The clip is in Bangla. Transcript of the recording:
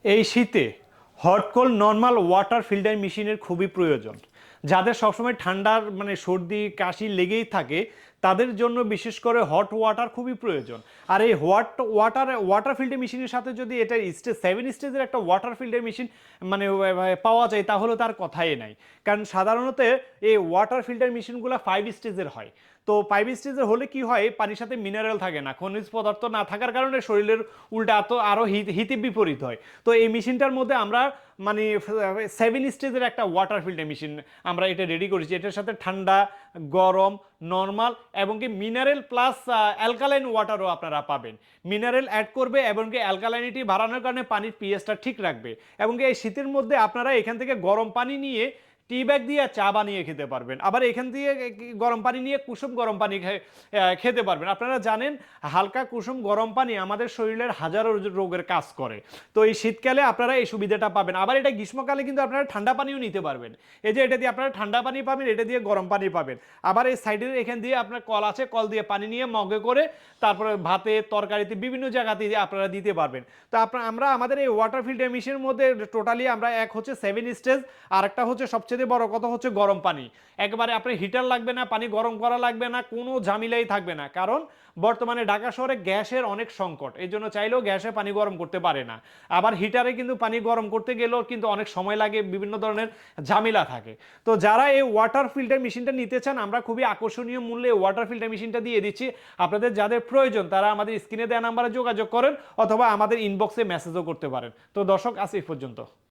এই শীতে hot cold normal water filter মেশিনের খুবই প্রয়োজন। যাদের সবসময় ঠান্ডার সর্দি কাশি লেগেই থাকে তাদের জন্য বিশেষ করে হট ওয়াটার খুবই প্রয়োজন। আর এই ওয়াটার ফিল্টার মেশিনের সাথে যদি এটা স্টেজ 7 স্টেজের একটা ওয়াটার ফিল্টার মেশিন পাওয়া যায় তাহলে তার কথাই নাই। কারণ সাধারণত এই ওয়াটার ফিল্টার মেশিনগুলো 5 স্টেজের হয়। তো 5 স্টেজের হলে কি হয়, পানির সাথে মিনারেল থাকে না, খনিজ পদার্থ না থাকার কারণে শরীরের উল্টা আরো হিতে বিপরীত হয়। তো এই মেশিনটার মধ্যে আমরা মানে 7 স্টেজের একটা ওয়াটার ফিল্টার মেশিন আমরা এটা রেডি করেছি। এটার সাথে ঠান্ডা, গরম, নর্মাল এবং কি মিনারেল প্লাস অ্যালকালাইন ওয়াটারও আপনারা পাবেন। মিনারেল অ্যাড করবে এবং কি অ্যালকালাইনিটি বাড়ানোর কারণে পানির পিএইচটা ঠিক রাখবে। এবং কি এই শীতের মধ্যে আপনারা এখান থেকে গরম পানি নিয়ে টি ব্যাগ দিয়ে চা বানিয়ে খেতে পারবেন, আবার এখান দিয়ে গরম পানি নিয়ে কুসুম গরম পানি খেতে পারবেন। আপনারা জানেন হালকা কুসুম গরম পানি আমাদের শরীরের হাজারো রোগের কাজ করে। তো এই শীতকালে আপনারা এই সুবিধাটা পাবেন। আবার এটা গ্রীষ্মকালে কিন্তু আপনারা ঠান্ডা পানিও নিতে পারবেন। এই যে এটা দিয়ে আপনারা ঠান্ডা পানি পাবেন, এটা দিয়ে গরম পানি পাবেন। আবার এই সাইডের এখান দিয়ে আপনার কল আছে, কল দিয়ে পানি নিয়ে মগে করে তারপরে ভাতে তরকারিতে বিভিন্ন জায়গাতে আপনারা দিতে পারবেন। তো আমরা আমাদের এই ওয়াটার ফিল্টার মেশিনের মধ্যে টোটালি আমরা এক হচ্ছে 7 স্টেজ, আর একটা হচ্ছে সবচেয়ে বড় কথা হচ্ছে গরম পানি। একবারে আপনার হিটার লাগবে না, পানি গরম করা লাগবে না, কোনো ঝামেলাই থাকবে না। কারণ বর্তমানে ঢাকা শহরে গ্যাসের অনেক সংকট, এই জন্য চাইলেও গ্যাসে পানি গরম করতে পারে না। আবার হিটারে কিন্তু পানি গরম করতে গেলেও কিন্তু অনেক সময় লাগে, বিভিন্ন ধরনের ঝামেলা থাকে। তো যারা এই ওয়াটার ফিল্টার মেশিনটা নিতে চান, আমরা খুবই আকর্ষণীয় মূল্যে ওয়াটার ফিল্টার মেশিনটা দিয়ে দিচ্ছি। আপনাদের যাদের প্রয়োজন তারা আমাদের স্ক্রিনে দেওয়া নাম্বারে যোগাযোগ করেন অথবা আমাদের ইনবক্সে মেসেজও করতে পারেন। তো দর্শক, আজ এই পর্যন্ত।